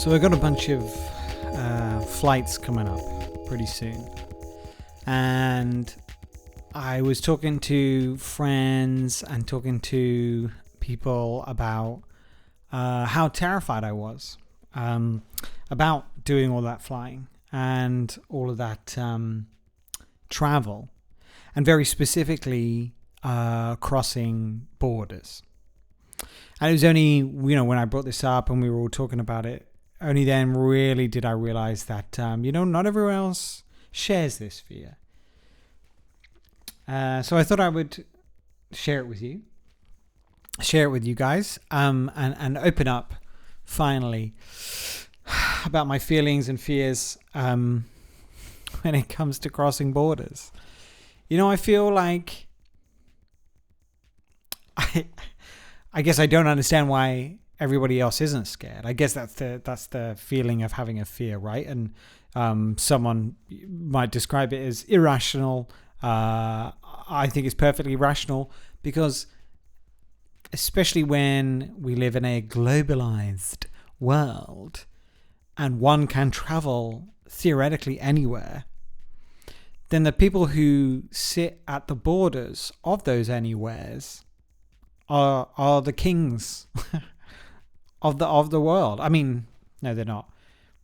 So I got a bunch of flights coming up pretty soon, and I was talking to friends and talking to people about how terrified I was about doing all that flying and all of that travel, and very specifically crossing borders. And it was only, when I brought this up and we were all talking about it, only then really did I realize that, not everyone else shares this fear. So I thought I would share it with you guys, and open up finally about my feelings and fears when it comes to crossing borders. I feel like I guess I don't understand why everybody else isn't scared. I guess that's the feeling of having a fear, right? And someone might describe it as irrational. I think it's perfectly rational, because especially when we live in a globalized world and one can travel theoretically anywhere, then the people who sit at the borders of those anywheres are the kings of the world. I mean, no, they're not.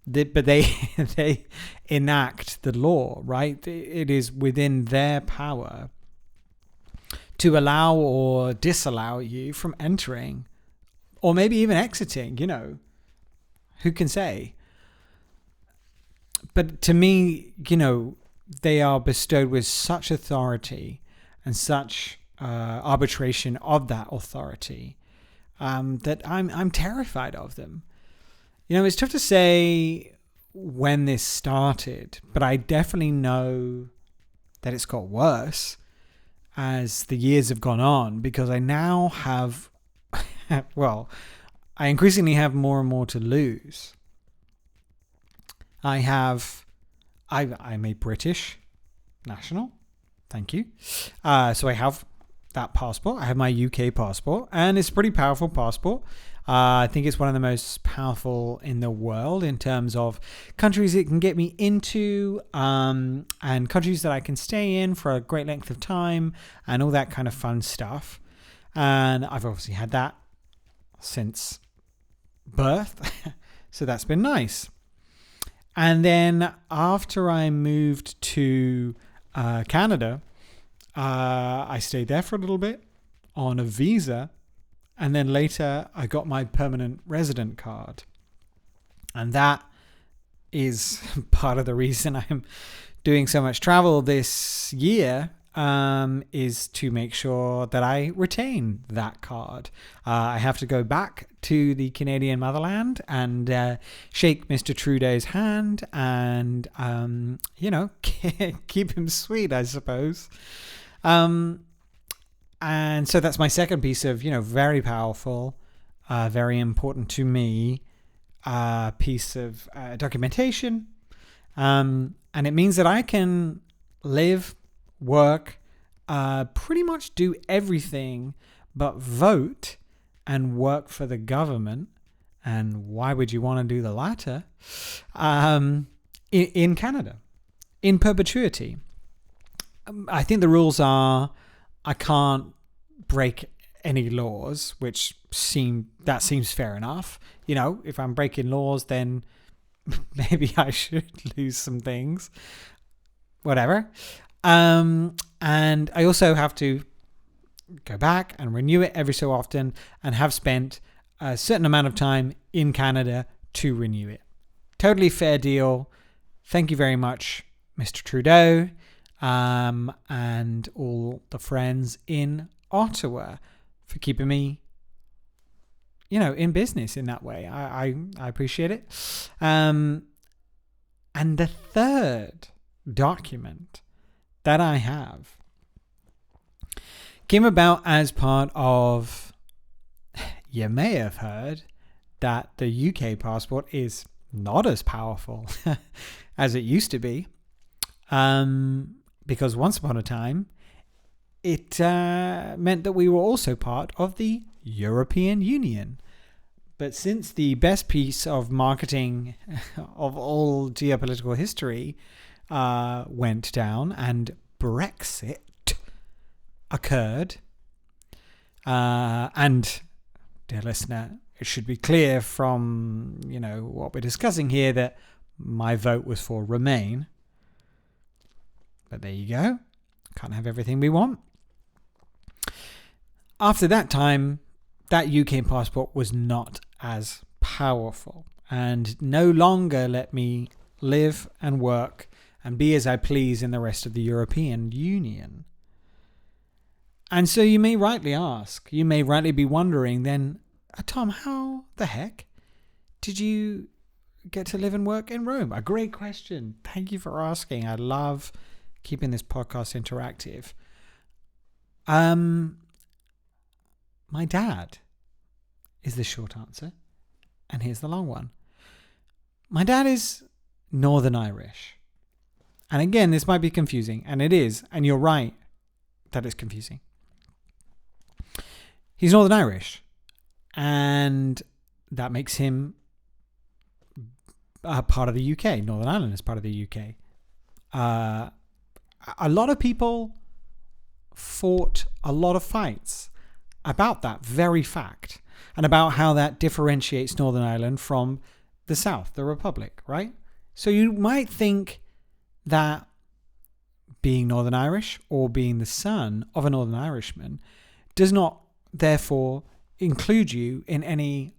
But they enact the law, right? It is within their power to allow or disallow you from entering, or maybe even exiting. Who can say? But to me, they are bestowed with such authority and such arbitration of that authority that I'm terrified of them. It's tough to say when this started, but I definitely know that it's got worse as the years have gone on, because I now have, I increasingly have more and more to lose. I'm a British national. Thank you. So I have that passport. I have my UK passport, and it's a pretty powerful passport. I think it's one of the most powerful in the world in terms of countries it can get me into, and countries that I can stay in for a great length of time, and all that kind of fun stuff. And I've obviously had that since birth, so that's been nice. And then after I moved to Canada, I stayed there for a little bit on a visa. And then later I got my permanent resident card. And that is part of the reason I'm doing so much travel this year, is to make sure that I retain that card. I have to go back to the Canadian motherland and shake Mr. Trudeau's hand and, keep him sweet, I suppose. And so that's my second piece of, very powerful, very important to me, piece of documentation. And it means that I can live, work, pretty much do everything but vote and work for the government. And why would you want to do the latter? In Canada, in perpetuity. I think the rules are, I can't break any laws, which seems fair enough. If I'm breaking laws, then maybe I should lose some things. Whatever. And I also have to go back and renew it every so often, and have spent a certain amount of time in Canada to renew it. Totally fair deal. Thank you very much, Mr. Trudeau. And all the friends in Ottawa for keeping me, in business in that way. I appreciate it. And the third document that I have came about as part of, you may have heard that the UK passport is not as powerful as it used to be. Because once upon a time, it meant that we were also part of the European Union. But since the best piece of marketing of all geopolitical history went down and Brexit occurred, and dear listener, it should be clear from what we're discussing here that my vote was for Remain. But there you go. Can't have everything we want. After that time, that UK passport was not as powerful and no longer let me live and work and be as I please in the rest of the European Union. And so you may rightly ask, you may rightly be wondering then, Tom, how the heck did you get to live and work in Rome? A great question. Thank you for asking. I love keeping this podcast interactive. My dad is the short answer, and here's the long one. My dad is Northern Irish. And again, this might be confusing, and it is, and you're right that it's confusing. He's Northern Irish, and that makes him part of the UK. Northern Ireland is part of the UK. A lot of people fought a lot of fights about that very fact and about how that differentiates Northern Ireland from the South, the Republic, right? So you might think that being Northern Irish or being the son of a Northern Irishman does not therefore include you in any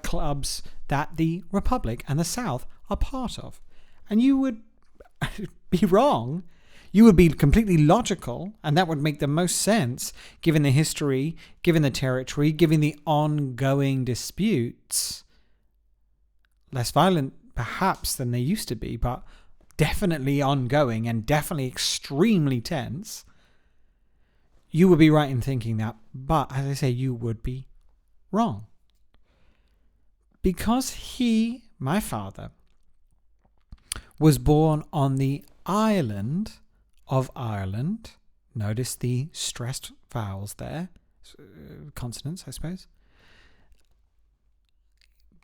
clubs that the Republic and the South are part of. And you would be wrong. You would be completely logical, and that would make the most sense given the history, given the territory, given the ongoing disputes. Less violent, perhaps, than they used to be, but definitely ongoing and definitely extremely tense. You would be right in thinking that, but as I say, you would be wrong. Because he, my father, was born on the island of Ireland. Notice the stressed vowels there. Consonants, I suppose.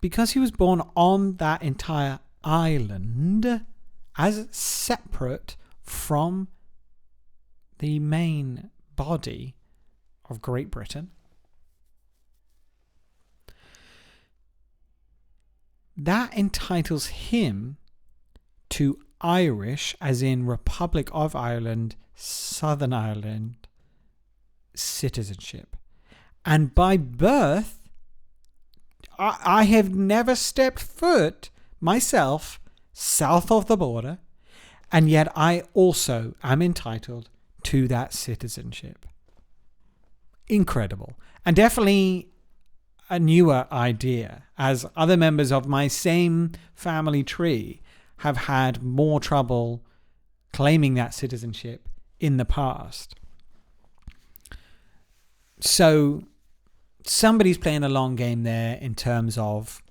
Because he was born on that entire island as separate from the main body of Great Britain, that entitles him to Irish, as in Republic of Ireland, Southern Ireland, citizenship. And by birth, I have never stepped foot myself south of the border, and yet I also am entitled to that citizenship. Incredible. And definitely a newer idea, as other members of my same family tree have had more trouble claiming that citizenship in the past. So somebody's playing a long game there in terms of,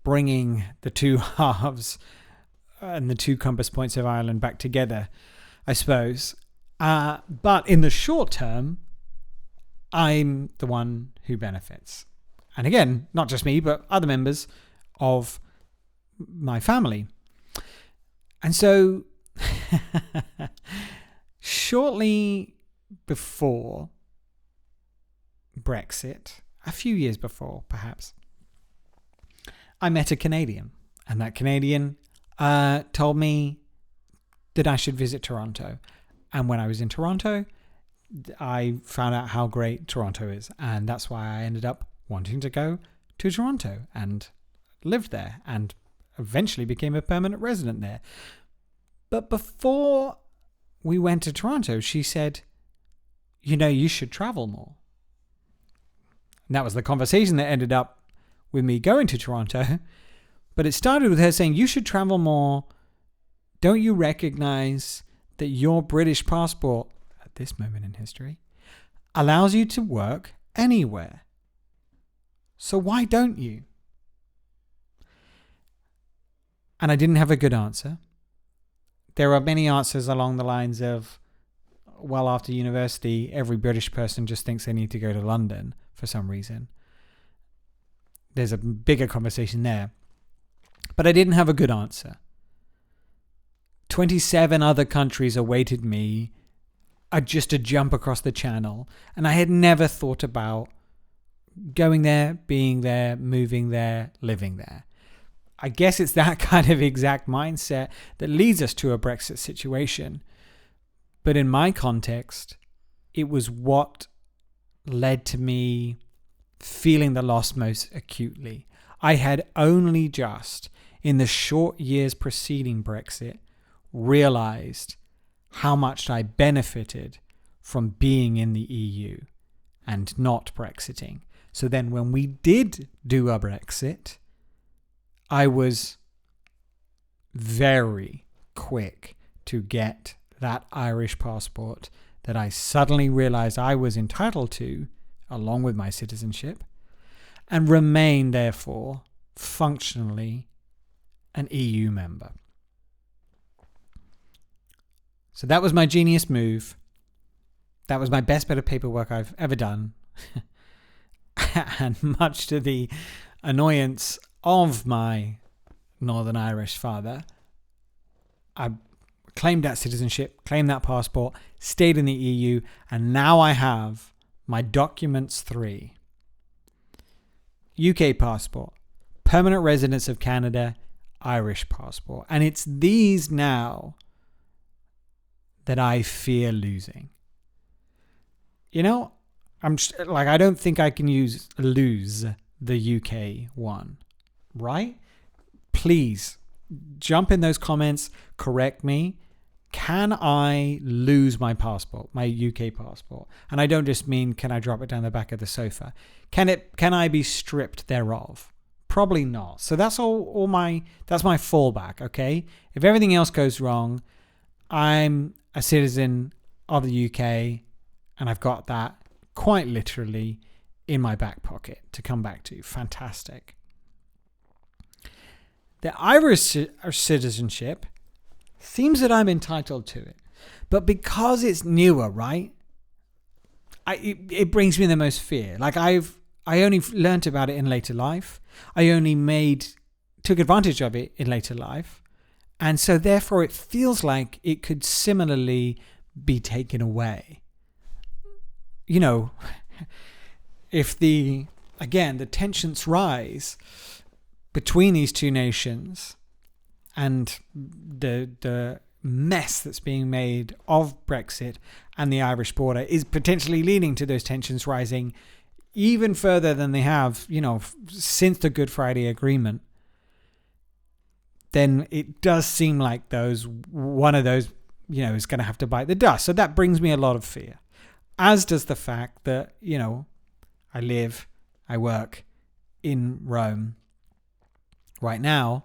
bringing the two halves and the two compass points of Ireland back together, I suppose. But in the short term, I'm the one who benefits. And again, not just me, but other members of my family. And so shortly before Brexit, a few years before perhaps, I met a Canadian, and that Canadian told me that I should visit Toronto. And when I was in Toronto, I found out how great Toronto is, and that's why I ended up wanting to go to Toronto and lived there and eventually became a permanent resident there. But before we went to Toronto, she said, you should travel more. And that was the conversation that ended up with me going to Toronto. But it started with her saying, you should travel more. Don't you recognize that your British passport, at this moment in history, allows you to work anywhere? So why don't you? And I didn't have a good answer. There are many answers along the lines of, well, after university, every British person just thinks they need to go to London for some reason. There's a bigger conversation there. But I didn't have a good answer. 27 other countries awaited me just to jump across the channel. And I had never thought about going there, being there, moving there, living there. I guess it's that kind of exact mindset that leads us to a Brexit situation. But in my context, it was what led to me feeling the loss most acutely. I had only just, in the short years preceding Brexit, realized how much I benefited from being in the EU and not Brexiting. So then when we did do a Brexit, I was very quick to get that Irish passport that I suddenly realized I was entitled to, along with my citizenship, and remain, therefore, functionally an EU member. So that was my genius move. That was my best bit of paperwork I've ever done. And much to the annoyance of my Northern Irish father, I claimed that citizenship, claimed that passport, stayed in the EU, and now I have my documents 3. UK passport, permanent residence of Canada, Irish passport. And it's these now that I fear losing. You know, I don't think I can lose the UK one, right? Please jump in those comments, correct me. Can I lose my passport, my UK passport? And I don't just mean can I drop it down the back of the sofa. Can I be stripped thereof? Probably not. So that's that's my fallback, okay? If everything else goes wrong, I'm a citizen of the UK and I've got that quite literally in my back pocket to come back to. Fantastic. The Irish citizenship seems that I'm entitled to it. But because it's newer, right? It brings me the most fear. Like I only learnt about it in later life. I only took advantage of it in later life. And so therefore it feels like it could similarly be taken away. You know, if the tensions rise between these two nations and the mess that's being made of Brexit and the Irish border is potentially leading to those tensions rising even further than they have, since the Good Friday Agreement, then it does seem like one of those, is going to have to bite the dust. So that brings me a lot of fear, as does the fact that, I work in Rome right now.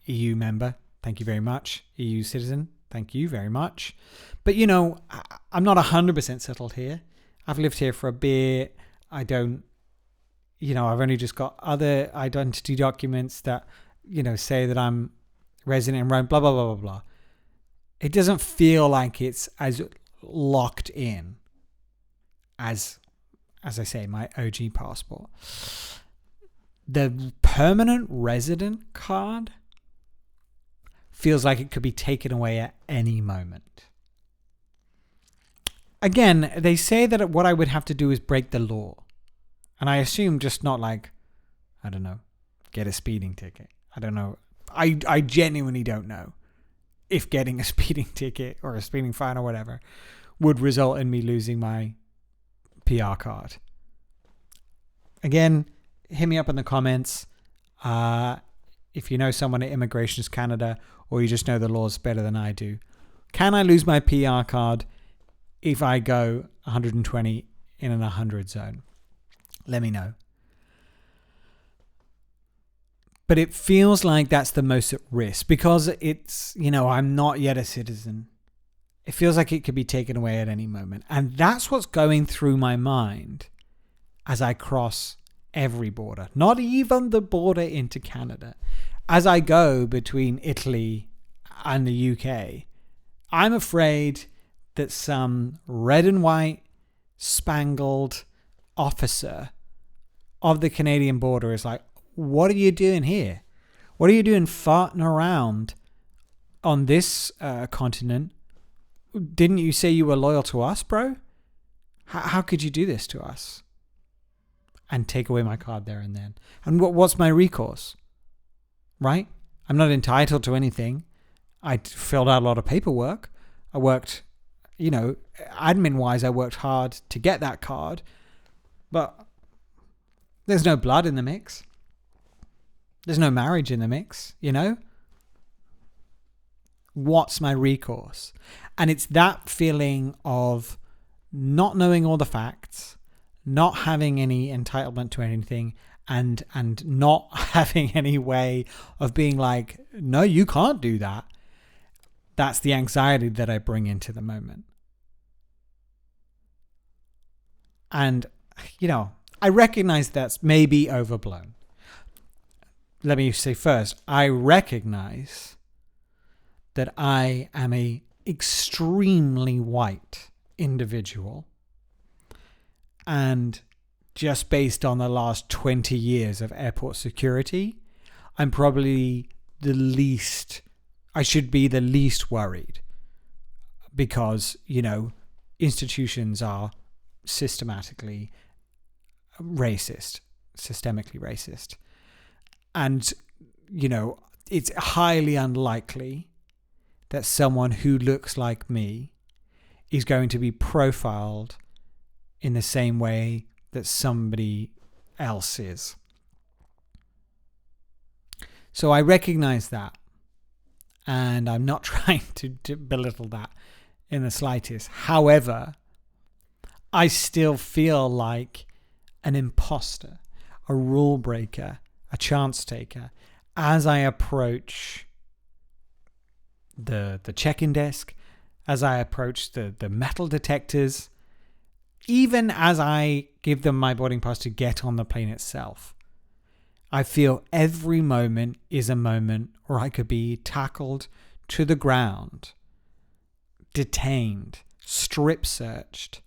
EU member, thank you very much. EU citizen, thank you very much. But, I'm not 100% settled here. I've lived here for a bit. I don't, I've only just got other identity documents that, say that I'm resident in Rome, blah, blah, blah, blah, blah. It doesn't feel like it's as locked in as I say, my OG passport. The permanent resident card feels like it could be taken away at any moment. Again, they say that what I would have to do is break the law. And I assume just not get a speeding ticket. I don't know. I genuinely don't know if getting a speeding ticket or a speeding fine or whatever would result in me losing my PR card. Again, hit me up in the comments. If you know someone at Immigrations Canada or you just know the laws better than I do. Can I lose my PR card if I go 120 in an 100 zone? Let me know. But it feels like that's the most at risk because it's, I'm not yet a citizen. It feels like it could be taken away at any moment. And that's what's going through my mind as I cross every border, not even the border into Canada. As I go between Italy and the UK, I'm afraid that some red and white spangled officer of the Canadian border is like, what are you doing here? What are you doing farting around on this continent? Didn't you say you were loyal to us, bro? How could you do this to us? And take away my card there and then. And what's my recourse? Right? I'm not entitled to anything. I filled out a lot of paperwork. I worked, admin-wise, I worked hard to get that card. But there's no blood in the mix. There's no marriage in the mix, What's my recourse? And it's that feeling of not knowing all the facts, not having any entitlement to anything, and not having any way of being like, no, you can't do that. That's the anxiety that I bring into the moment. And, I recognize that's maybe overblown. Let me say first, I recognize that I am a extremely white individual. And just based on the last 20 years of airport security, I'm probably I should be the least worried because, institutions are systemically racist. And, it's highly unlikely that someone who looks like me is going to be profiled in the same way that somebody else is. So I recognize that. And I'm not trying to belittle that in the slightest. However, I still feel like an imposter, a rule breaker, a chance taker as I approach the check-in desk, as I approach the metal detectors, even as I give them my boarding pass to get on the plane itself. I feel every moment is a moment where I could be tackled to the ground, detained, strip searched,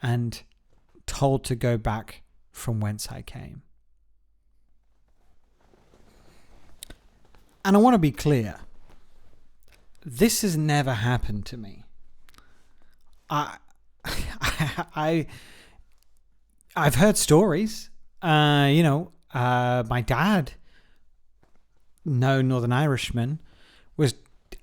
and told to go back from whence I came. And I want to be clear. This has never happened to me. I've heard stories. My dad, no Northern Irishman, was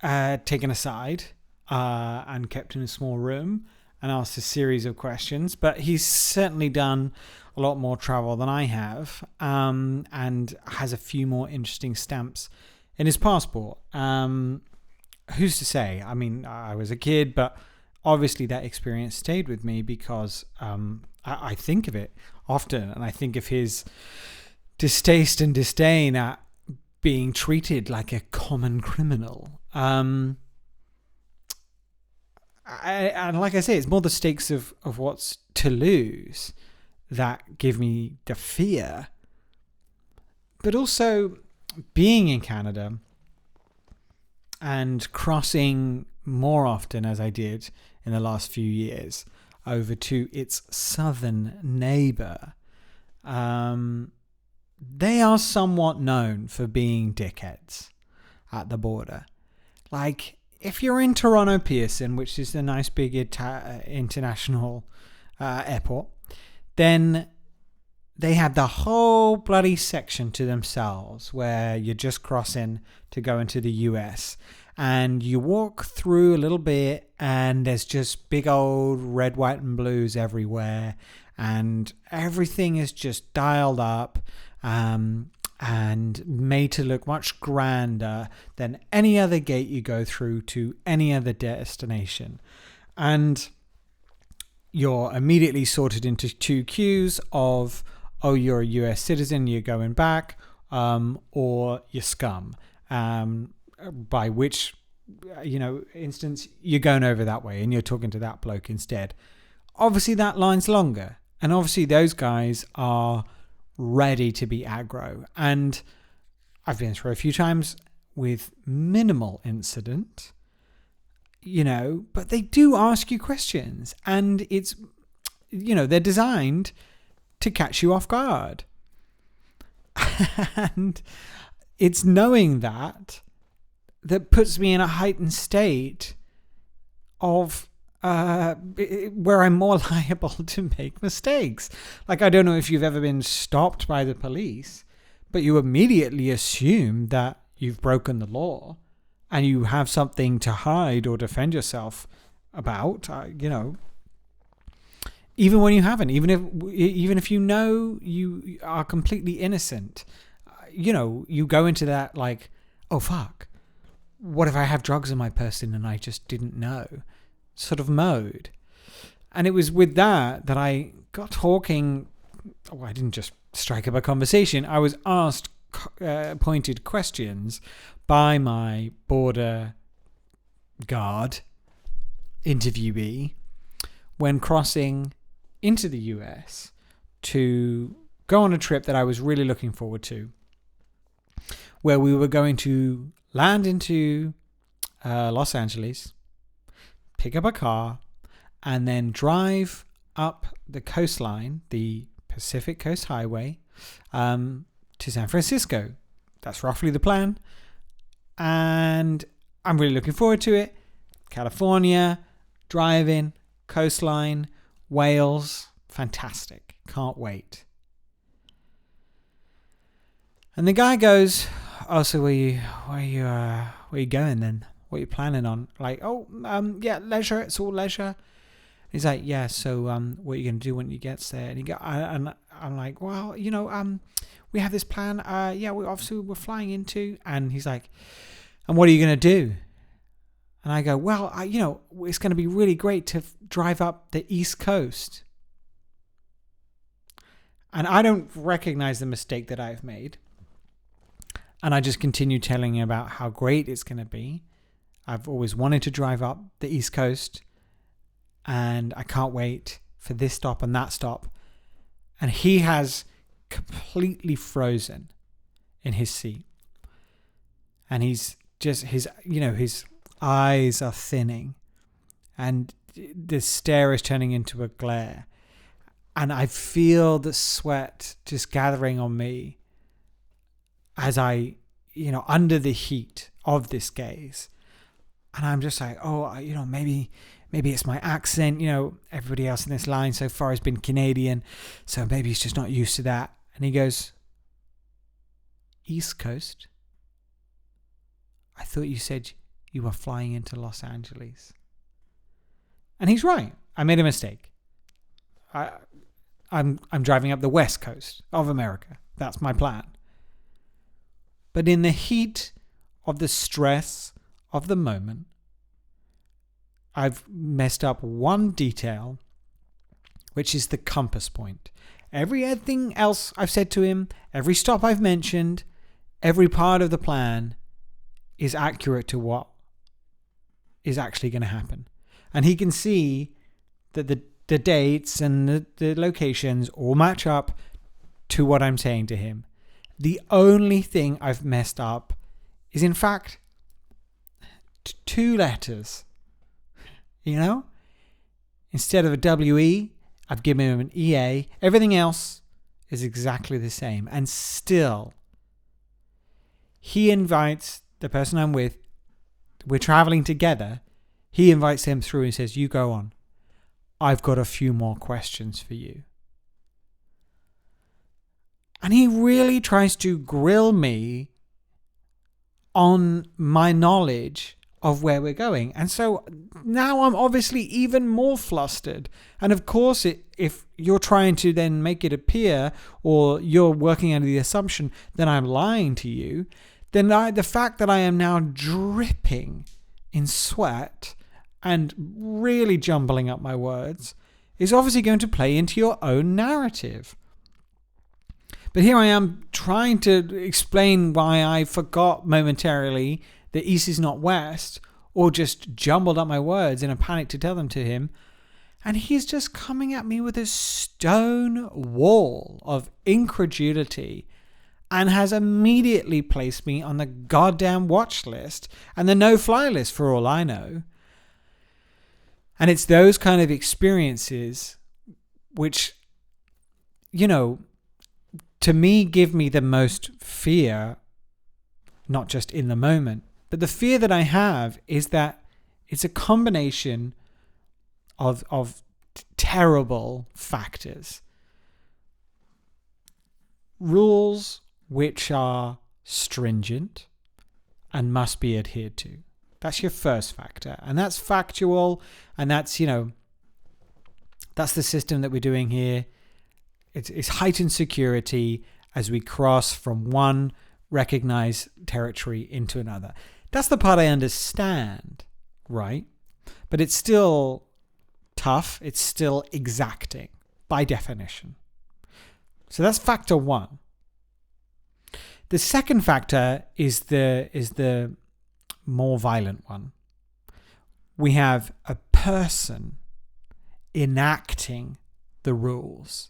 taken aside and kept in a small room and asked a series of questions. But he's certainly done a lot more travel than I have, and has a few more interesting stamps in his passport. Who's to say? I mean, I was a kid, but obviously that experience stayed with me because I think of it often, and I think of his distaste and disdain at being treated like a common criminal. And like I say, it's more the stakes of what's to lose that give me the fear. But also being in Canada and crossing more often as I did in the last few years over to its southern neighbour, they are somewhat known for being dickheads at the border. Like, if you're in Toronto Pearson, which is the nice big international airport, then they have the whole bloody section to themselves where you're just crossing to go into the US. And you walk through a little bit and there's just big old red, white and blues everywhere. And everything is just dialed up and made to look much grander than any other gate you go through to any other destination. And you're immediately sorted into two queues of, oh, you're a US citizen, you're going back, or you're scum. By which, instance, you're going over that way and you're talking to that bloke instead. Obviously, that line's longer. And obviously, those guys are ready to be aggro. And I've been through a few times with minimal incident, but they do ask you questions. And it's, they're designed to catch you off guard. And it's knowing that puts me in a heightened state of where I'm more liable to make mistakes. Like, I don't know if you've ever been stopped by the police, but you immediately assume that you've broken the law and you have something to hide or defend yourself about, even when you haven't, even if you know you are completely innocent, you go into that like, oh fuck, what if I have drugs in my person and I just didn't know, sort of mode. And it was with that I got talking. I didn't just strike up a conversation. I was asked pointed questions by my border guard interviewee when crossing into the US to go on a trip that I was really looking forward to, where we were going to land into Los Angeles, pick up a car, and then drive up the coastline, the Pacific Coast Highway, to San Francisco. That's roughly the plan. And I'm really looking forward to it. California, driving, coastline, Wales, fantastic. Can't wait. And the guy goes, oh, so where you going then? What are you planning on? Like, yeah, leisure. It's all leisure. He's like, yeah. So, what are you gonna do when you gets there? And I'm like, well, we have this plan. Yeah, we're flying into. And he's like, and what are you gonna do? And I go, well, it's gonna be really great to drive up the East Coast. And I don't recognize the mistake that I've made. And I just continue telling him about how great it's going to be. I've always wanted to drive up the East Coast. And I can't wait for this stop and that stop. And he has completely frozen in his seat. And he's just, his eyes are thinning. And the stare is turning into a glare. And I feel the sweat just gathering on me as I, under the heat of this gaze. And I'm just like, maybe it's my accent. Everybody else in this line so far has been Canadian, so maybe he's just not used to that. And he goes, East Coast? I thought you said you were flying into Los Angeles. And he's right. I made a mistake. I'm driving up the West Coast of America. That's my plan. But in the heat of the stress of the moment, I've messed up one detail, which is the compass point. Everything else I've said to him, every stop I've mentioned, every part of the plan is accurate to what is actually going to happen. And he can see that the dates and the locations all match up to what I'm saying to him. The only thing I've messed up is, in fact, 2 letters. Instead of a WE, I've given him an EA. Everything else is exactly the same. And still, he invites the person I'm with. We're traveling together. He invites him through and says, you go on. I've got a few more questions for you. And he really tries to grill me on my knowledge of where we're going. And so now I'm obviously even more flustered. And of course, if you're trying to then make it appear, or you're working under the assumption that I'm lying to you, then the fact that I am now dripping in sweat and really jumbling up my words is obviously going to play into your own narrative. But here I am trying to explain why I forgot momentarily that East is not West, or just jumbled up my words in a panic to tell them to him. And he's just coming at me with a stone wall of incredulity and has immediately placed me on the goddamn watch list and the no-fly list for all I know. And it's those kind of experiences which, to me, give me the most fear, not just in the moment, but the fear that I have is that it's a combination of terrible factors. Rules which are stringent and must be adhered to. That's your first factor. And that's factual. And that's, that's the system that we're doing here. It's heightened security as we cross from one recognized territory into another. That's the part I understand, right? But it's still tough. It's still exacting by definition. So that's factor one. The second factor is the more violent one. We have a person enacting the rules.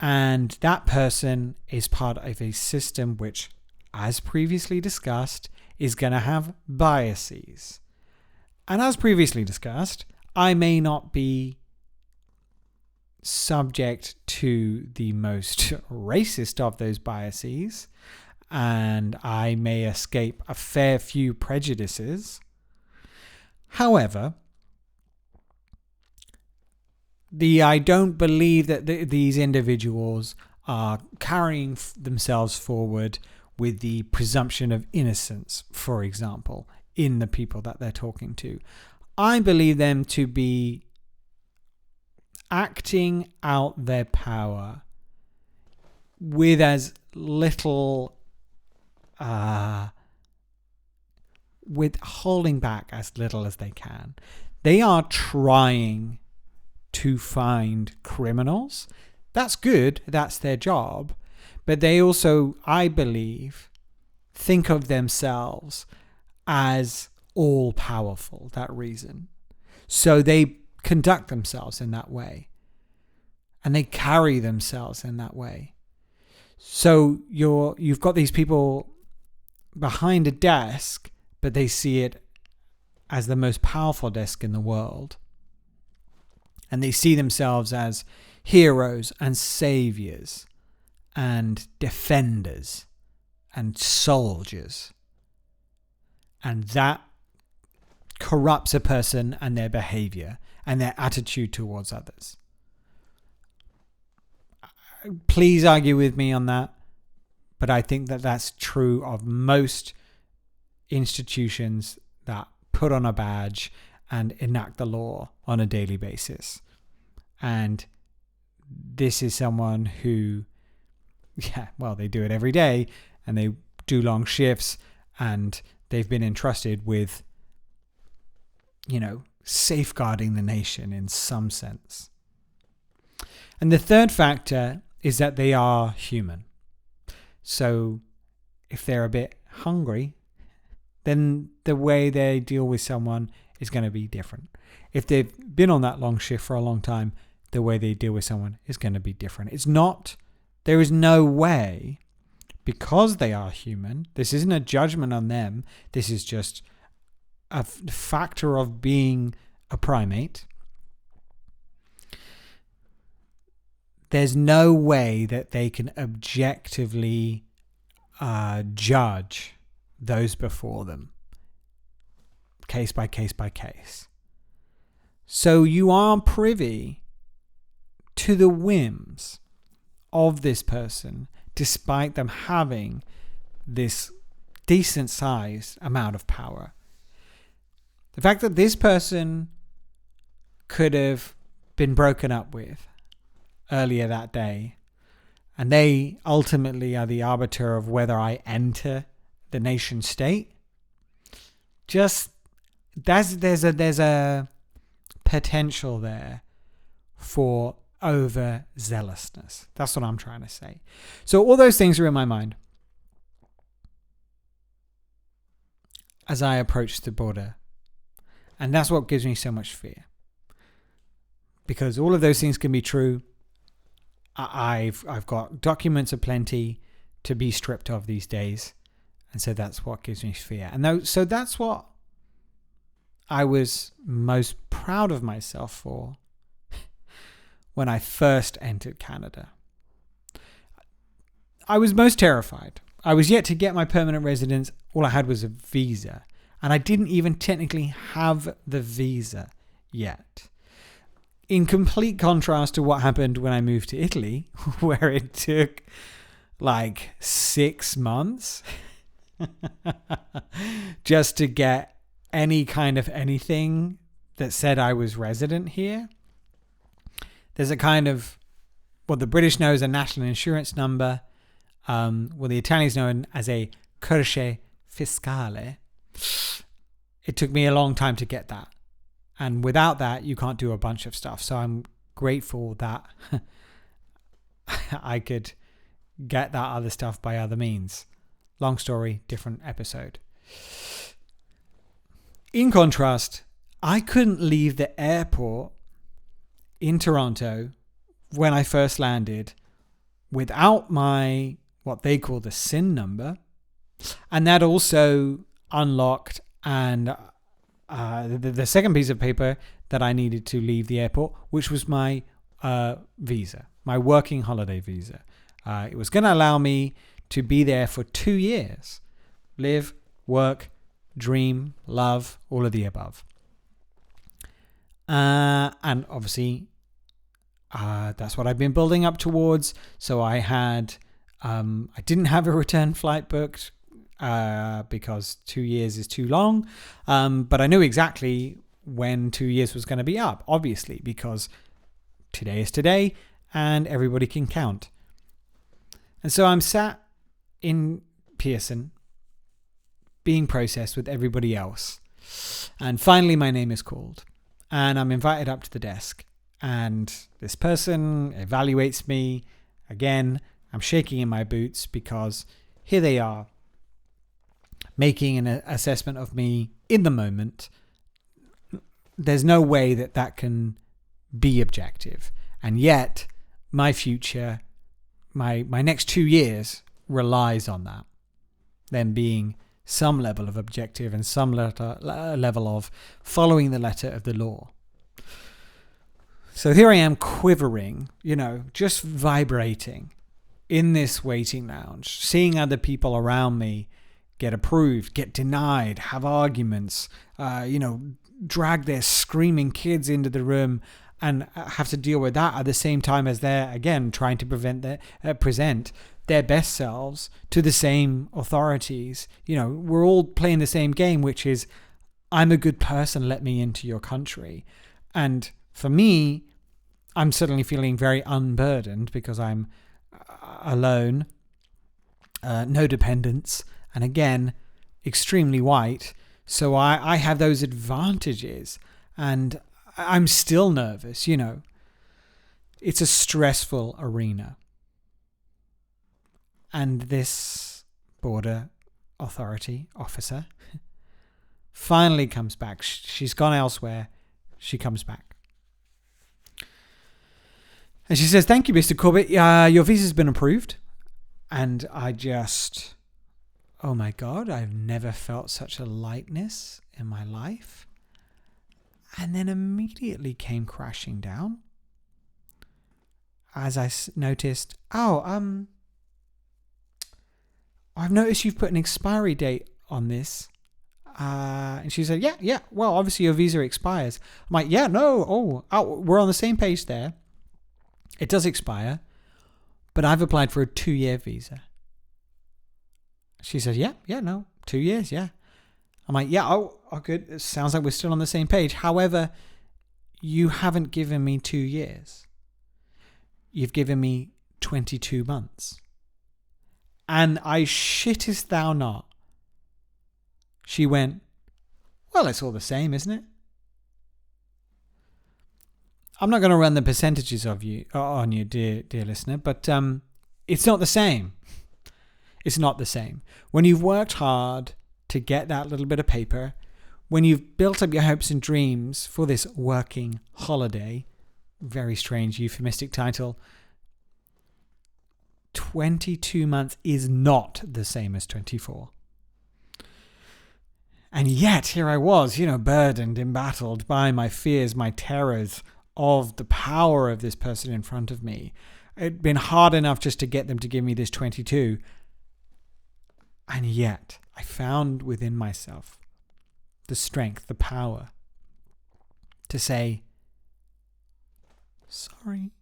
And that person is part of a system which, as previously discussed, is going to have biases. And as previously discussed, I may not be subject to the most racist of those biases, and I may escape a fair few prejudices. However, I don't believe that these individuals are carrying themselves forward with the presumption of innocence, for example, in the people that they're talking to. I believe them to be acting out their power with as little, with holding back as little as they can. They are trying to find criminals. That's good. That's their job. But they also, I believe, think of themselves as all powerful, that reason. So they conduct themselves in that way. And they carry themselves in that way. So you've got these people behind a desk, but they see it as the most powerful desk in the world. And they see themselves as heroes and saviors and defenders and soldiers. And that corrupts a person and their behavior and their attitude towards others. Please argue with me on that, but I think that that's true of most institutions that put on a badge and enact the law on a daily basis. And this is someone who, they do it every day and they do long shifts and they've been entrusted with, safeguarding the nation in some sense. And the third factor is that they are human. So if they're a bit hungry, then the way they deal with someone is going to be different. If they've been on that long shift for a long time, the way they deal with someone is going to be different. There is no way, because they are human, this isn't a judgment on them, this is just a factor of being a primate. There's no way that they can objectively judge those before them, case by case by case. So you are privy to the whims of this person, despite them having this decent sized amount of power. The fact that this person could have been broken up with earlier that day, and they ultimately are the arbiter of whether I enter the nation state. Just there's a potential there for overzealousness. That's what I'm trying to say. So all those things are in my mind as I approach the border, and that's what gives me so much fear, because all of those things can be true. I've got documents aplenty to be stripped of these days. And so that's what gives me fear. And so that's what I was most proud of myself for when I first entered Canada. I was most terrified. I was yet to get my permanent residence. All I had was a visa. And I didn't even technically have the visa yet. In complete contrast to what happened when I moved to Italy, where it took like 6 months just to get any kind of anything that said I was resident here. There's a kind of what the British know as a national insurance number, what the Italians know as a codice fiscale. It took me a long time to get that. And without that, you can't do a bunch of stuff. So I'm grateful that I could get that other stuff by other means. Long story, different episode. In contrast, I couldn't leave the airport in Toronto when I first landed without my, what they call the SIN number. And that also unlocked and the second piece of paper that I needed to leave the airport, which was my visa, my working holiday visa. It was going to allow me to be there for 2 years. Live, work, dream, love, all of the above. And obviously, that's what I've been building up towards. So I didn't have a return flight booked because 2 years is too long. But I knew exactly when 2 years was going to be up, obviously, because today is today and everybody can count. And so I'm sat in Pearson being processed with everybody else. And finally my name is called and I'm invited up to the desk and this person evaluates me. Again, I'm shaking in my boots because here they are making an assessment of me in the moment. There's no way that can be objective. And yet my future, my next 2 years relies on that. Them being some level of objective and some level of following the letter of the law. So here I am quivering, just vibrating in this waiting lounge, seeing other people around me get approved, get denied, have arguments, drag their screaming kids into the room and have to deal with that at the same time as they're, again, trying to present their best selves to the same authorities. We're all playing the same game, which is, I'm a good person, let me into your country. And for me, I'm suddenly feeling very unburdened because I'm alone, no dependents, and again, extremely white. So I have those advantages, and I'm still nervous, It's a stressful arena. And this border authority officer finally comes back. She's gone elsewhere. She comes back. And she says, "Thank you, Mr. Corbett. Your visa's been approved." And I just, oh my God, I've never felt such a lightness in my life. And then immediately came crashing down as I noticed, I've noticed you've put an expiry date on this. And she said, yeah, well, obviously your visa expires. I'm like, yeah, no, we're on the same page there. It does expire, but I've applied for a 2-year visa. She says, yeah, no, 2 years, yeah. I'm like, yeah, good. It sounds like we're still on the same page. However, you haven't given me 2 years. You've given me 22 months. And I shittest thou not. She went, well, it's all the same, isn't it? I'm not going to run the percentages on you, dear listener, but it's not the same. It's not the same. When you've worked hard to get that little bit of paper, when you've built up your hopes and dreams for this working holiday, very strange euphemistic title, 22 months is not the same as 24. And yet here I was, burdened, embattled by my fears, my terrors of the power of this person in front of me. It'd been hard enough just to get them to give me this 22. And yet, I found within myself the strength, the power to say, sorry.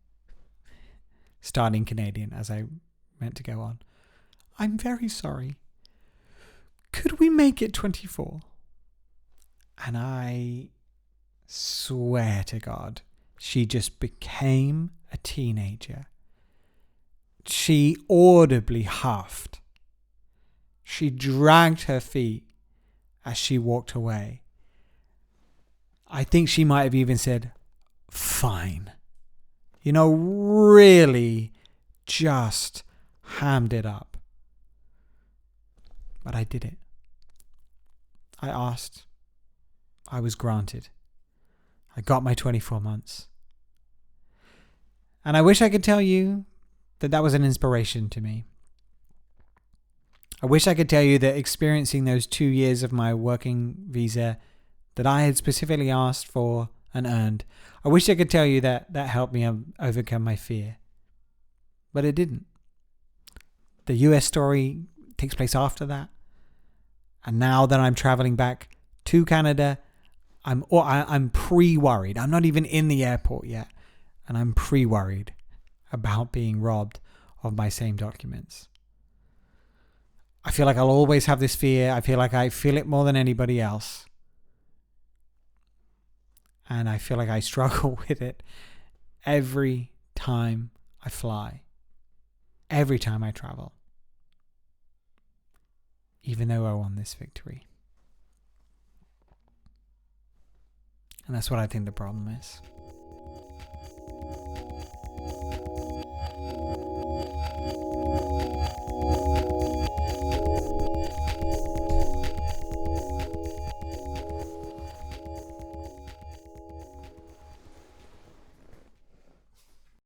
Starting Canadian as I meant to go on. I'm very sorry. Could we make it 24? And I swear to God, she just became a teenager. She audibly huffed. She dragged her feet as she walked away. I think she might have even said, fine. Really just hammed it up. But I did it. I asked. I was granted. I got my 24 months. And I wish I could tell you that was an inspiration to me. I wish I could tell you that experiencing those 2 years of my working visa that I had specifically asked for and earned, I wish I could tell you that helped me overcome my fear. But it didn't. The US story takes place after that. And now that I'm traveling back to Canada, I'm pre-worried. I'm not even in the airport yet. And I'm pre-worried about being robbed of my same documents. I feel like I'll always have this fear. I feel like I feel it more than anybody else. And I feel like I struggle with it every time I fly. Every time I travel. Even though I won this victory. And that's what I think the problem is.